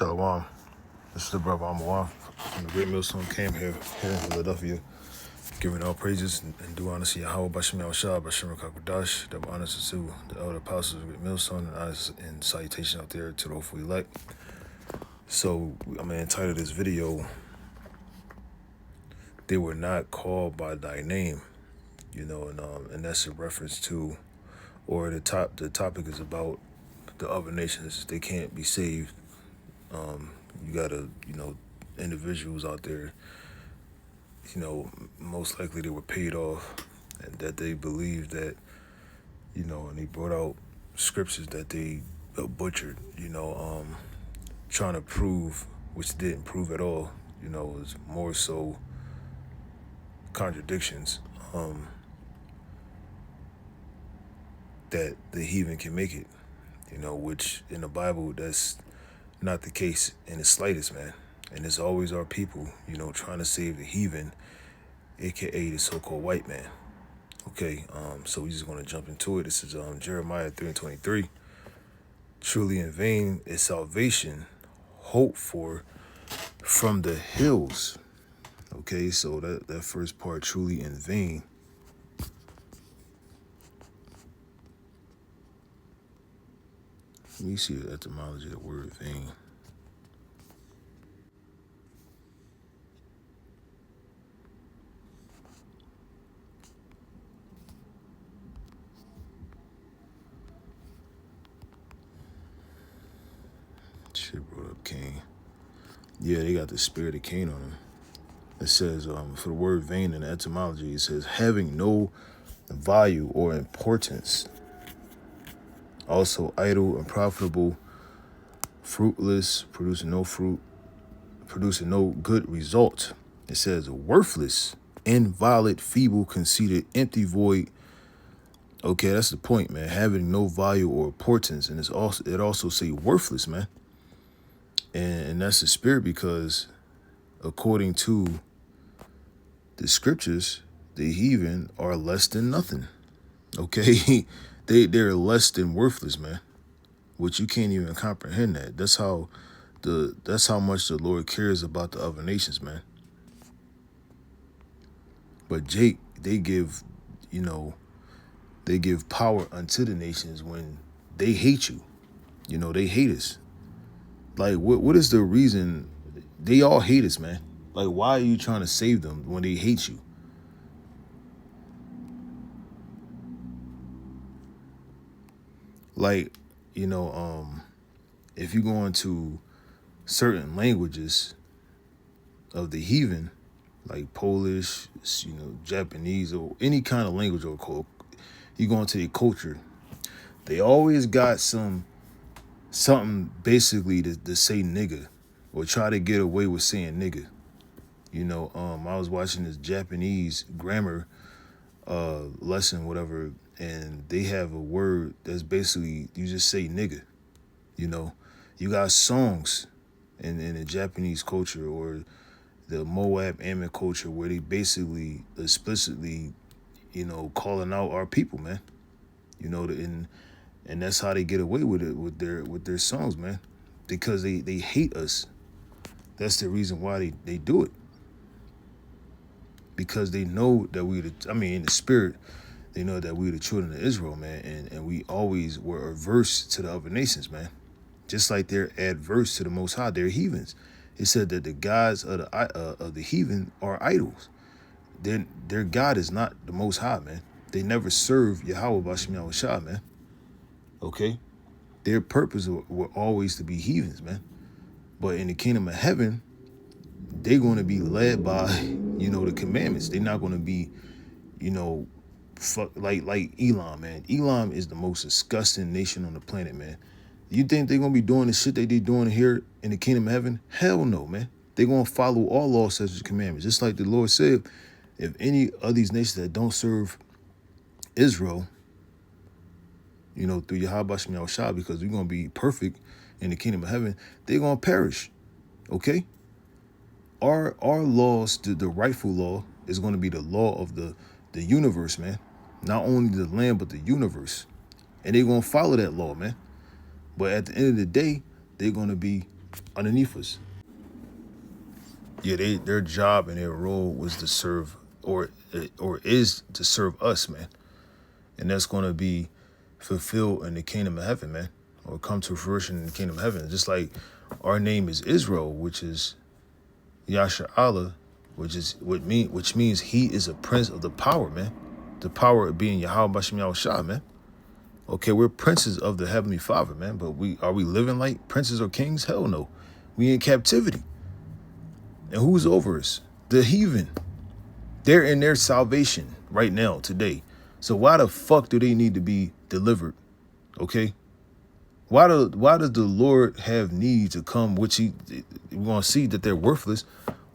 Shalom. This is the brother Amawam from the Great Millstone Camp here in Philadelphia, giving all praises and due honor to Yahweh Bashem Yahushua, Bashem Rakakwadash, double honors to the elder apostles of the Great Millstone, and honors and salutation out there to the hopeful elect. So I'm going to entitle this video, "They Were Not Called by Thy Name," and that's a reference to, or the topic is about the other nations. They can't be saved. You gotta, individuals out there, most likely they were paid off, and that they believe that, and they brought out scriptures that they butchered, trying to prove, which didn't prove at all, it was more so contradictions, that the heathen can make it, which in the Bible, that's not the case in the slightest, man. And it's always our people, trying to save the heathen, aka the so-called white man. Okay, so we just want to jump into it. This is Jeremiah 3:23. "Truly in vain is salvation hoped for from the hills." Okay, so that first part, truly in vain. Let me see the etymology of the word vain. Shit brought up Cain. Yeah, they got the spirit of Cain on them. It says, for the word vain in the etymology, it says having no value or importance. Also idle, unprofitable, fruitless, producing no fruit, producing no good result. It says worthless, invalid, feeble, conceited, empty, void. Okay, that's the point, man. Having no value or importance, and it also say worthless, man. And that's the spirit, because according to the scriptures, the heathen are less than nothing. Okay, they're less than worthless, man. Which you can't even comprehend that. That's how much the Lord cares about the other nations, man. But Jake, they give power unto the nations when they hate you. They hate us. Like, what is the reason? They all hate us, man. Like, why are you trying to save them when they hate you? Like, if you go into certain languages of the heathen, like Polish, Japanese, or any kind of language, or you go into their culture, they always got something basically to say nigga, or try to get away with saying nigga. I was watching this Japanese grammar lesson, whatever, and they have a word that's basically, you just say nigga. You got songs in the Japanese culture or the Moab Ammon culture where they basically explicitly, calling out our people, man. And that's how they get away with it with their songs, man. Because they hate us. That's the reason why they do it. Because they know that in the spirit, they know that we the children of Israel, man, and we always were averse to the other nations, man. Just like they're adverse to the Most High, they're heathens. It said that the gods of the heathen are idols. Their God is not the Most High, man. They never serve Yahweh Bashem Yahushua, man. Okay? Their purpose were always to be heathens, man. But in the kingdom of heaven, they're going to be led by, the commandments. They're not going to be, like Elam, man. Elam is the most disgusting nation on the planet, man. You think they're going to be doing the shit that they're doing here in the kingdom of heaven? Hell no, man. They're going to follow all laws, statutes, and commandments. Just like the Lord said, if any of these nations that don't serve Israel, through Yahweh Bashem Yahushua, because we're going to be perfect in the kingdom of heaven, they're going to perish. Okay? Our laws, the rightful law, is going to be the law of the universe, man. Not only the land, but the universe. And they're going to follow that law, man. But at the end of the day, they're going to be underneath us. Yeah, their job and their role was to serve, or is to serve us, man. And that's going to be fulfilled in the kingdom of heaven, man, or come to fruition in the kingdom of heaven. Just like our name is Israel, which is Yasha Allah, which means he is a prince of the power, man. The power of being Yahweh Bashem Yahushua, man. Okay, we're princes of the Heavenly Father, man. But are we living like princes or kings? Hell no. We in captivity. And who's over us? The heathen. They're in their salvation right now, today. So why the fuck do they need to be delivered? Okay? Why does the Lord have need to come, which we're gonna see that they're worthless?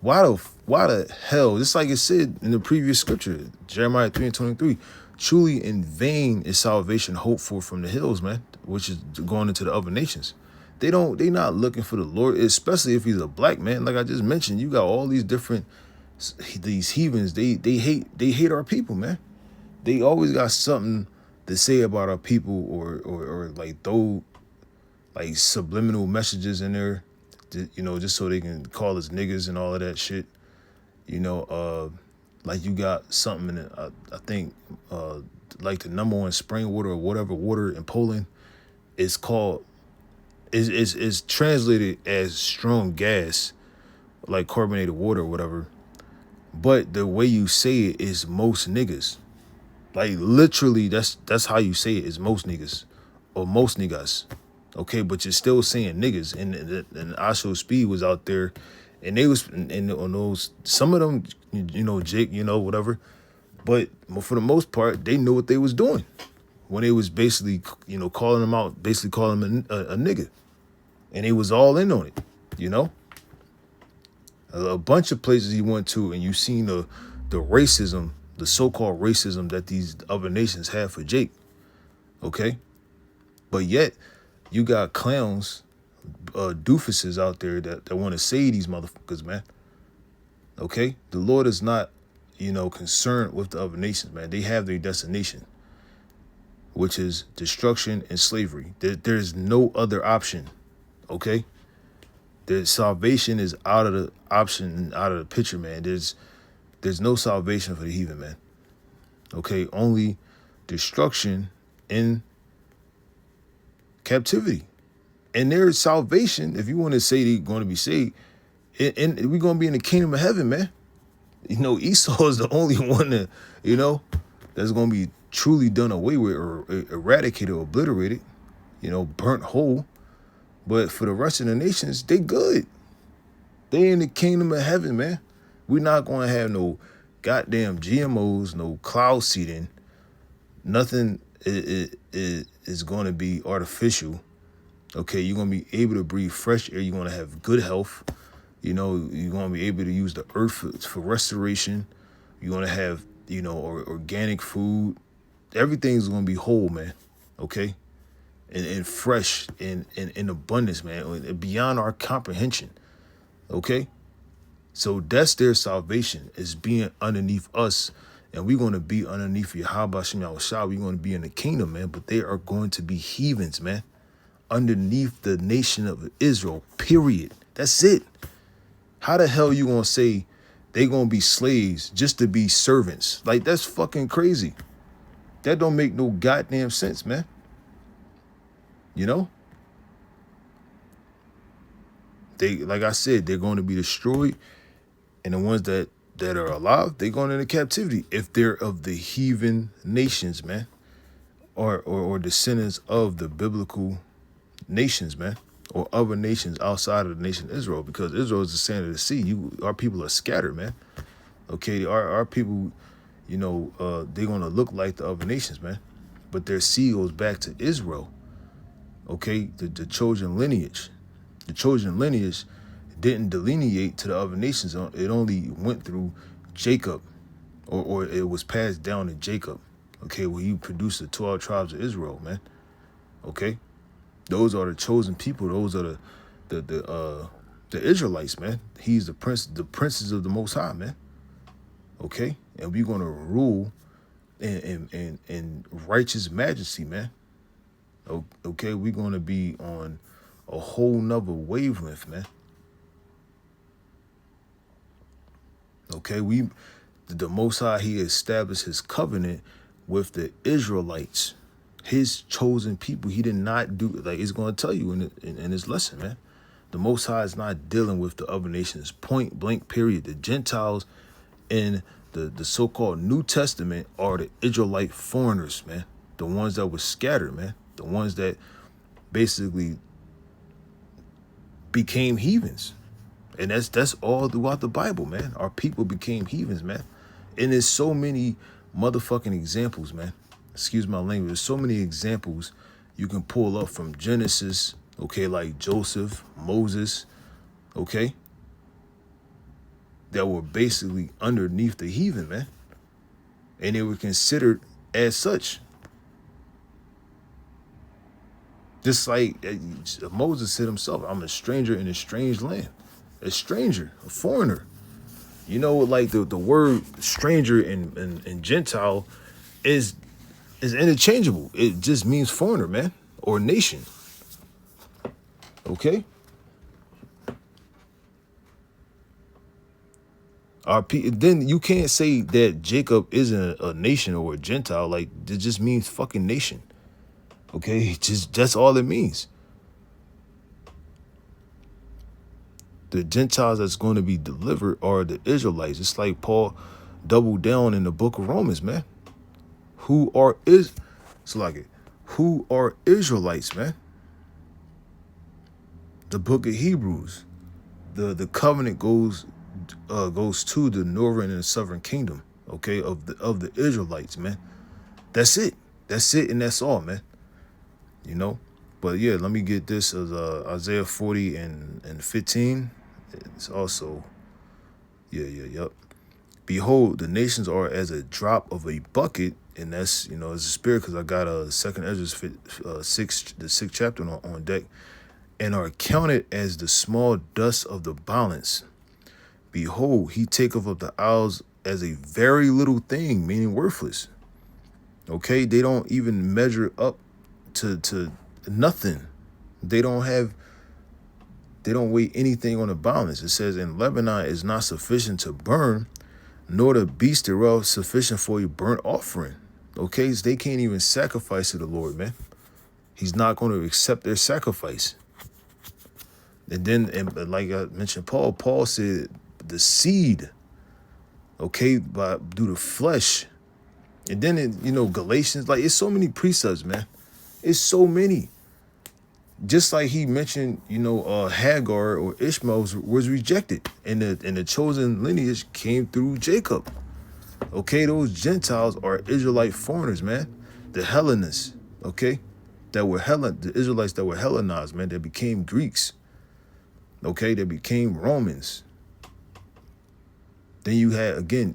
Why the hell? Just like it said in the previous scripture, Jeremiah 3:23, truly in vain is salvation hoped for from the hills, man, which is going into the other nations. They not looking for the Lord, especially if he's a black man. Like I just mentioned, you got all these these heathens. They hate our people, man. They always got something to say about our people, or like throw like subliminal messages in there, just so they can call us niggas and all of that shit. Like you got something in it, I think, like the number one spring water or whatever water in Poland is called, is translated as strong gas, like carbonated water or whatever. But the way you say it is most niggas. Like literally, that's how you say it, is most niggas or most niggas. Okay, but you're still saying niggas, and Asho Speed was out there, and they was and on those, some of them, Jake, whatever. But for the most part, they knew what they was doing when they was basically, calling them out, basically calling them a nigga, and they was all in on it, A bunch of places he went to, and you seen the racism, the so-called racism that these other nations have for Jake. Okay, but yet you got clowns, doofuses out there that want to say these motherfuckers, man. Okay, the Lord is not, concerned with the other nations, man. They have their destination, which is destruction and slavery. There's no other option. Okay, the salvation is out of the option, out of the picture, man. There's no salvation for the heathen, man. Okay, only destruction in captivity. And there's salvation, if you want to say they're going to be saved, and we're going to be in the kingdom of heaven, man. Esau is the only one that, that's going to be truly done away with, or eradicated, or obliterated, burnt whole. But for the rest of the nations, they good. They in the kingdom of heaven, man. We're not going to have no goddamn GMOs, no cloud seeding. Nothing is going to be artificial. Okay, you're going to be able to breathe fresh air. You're going to have good health. You're going to be able to use the earth for restoration. You're going to have, organic food. Everything's going to be whole, man. Okay? And fresh and in abundance, man. Beyond our comprehension. Okay? So that's their salvation, is being underneath us. And we're going to be underneath Yahweh Shem Yahushua. We're going to be in the kingdom, man. But they are going to be heathens, man. Underneath the nation of Israel, period. That's it. How the hell you going to say they going to be slaves just to be servants? Like, that's fucking crazy. That don't make no goddamn sense, man. They, like I said, they're going to be destroyed. And the ones that are alive, they're going into captivity if they're of the heathen nations, man. Or descendants of the biblical nations, man, or other nations outside of the nation of Israel, because Israel is the sand of the sea. Our people are scattered, man. Okay, our people, they're gonna look like the other nations, man, but their seed goes back to Israel. Okay, the chosen lineage. The chosen lineage didn't delineate to the other nations. It only went through Jacob, or it was passed down to Jacob. Okay, where he produced the 12 tribes of Israel, man. Okay. Those are the chosen people. Those are the Israelites, man. He's the princes of the Most High, man. Okay, and we're gonna rule in righteous majesty, man. Okay, we're gonna be on a whole nother wavelength, man. Okay, the Most High, he established his covenant with the Israelites, his chosen people. He did not do, like it's going to tell you in his lesson, man. The Most High is not dealing with the other nations, point blank, period. The Gentiles in the so-called New Testament are the Israelite foreigners, man. The ones that were scattered, man. The ones that basically became heathens. And that's all throughout the Bible, man. Our people became heathens, man. And there's so many motherfucking examples, man. Excuse my language. There's so many examples you can pull up from Genesis, okay, like Joseph, Moses, okay, that were basically underneath the heathen, man. And they were considered as such. Just like Moses said himself, I'm a stranger in a strange land. A stranger, a foreigner. You know, like the word stranger and Gentile is interchangeable. It just means foreigner, man, or nation. Okay? Then you can't say that Jacob isn't a nation or a Gentile. Like, it just means fucking nation. Okay? That's all it means. The Gentiles that's going to be delivered are the Israelites. It's like Paul doubled down in the book of Romans, man. Who are Israelites, man? The book of Hebrews. The covenant goes to the northern and the southern kingdom, okay, of the Israelites, man. That's it. That's it, and that's all, man. You know? But yeah, let me get this as Isaiah 40 and 15. It's also, yep. Behold, the nations are as a drop of a bucket, and that's, as a spirit, because I got a second Ezra the sixth chapter on deck, and are counted as the small dust of the balance. Behold, he taketh up the isles as a very little thing, meaning worthless. Okay, they don't even measure up to nothing. They don't weigh anything on the balance. It says, in Lebanon is not sufficient to burn, nor the beast thereof sufficient for a burnt offering. Okay, so they can't even sacrifice to the Lord, man. He's not going to accept their sacrifice. And then, like I mentioned, Paul said the seed, okay, due to flesh. And then, Galatians, like, it's so many precepts, man. It's so many. Just like he mentioned, Hagar or Ishmael was rejected, and the chosen lineage came through Jacob. Okay, those Gentiles are Israelite foreigners, man. The Hellenists, okay, the Israelites that were Hellenized, man, they became Greeks. Okay, they became Romans. Then you had, again,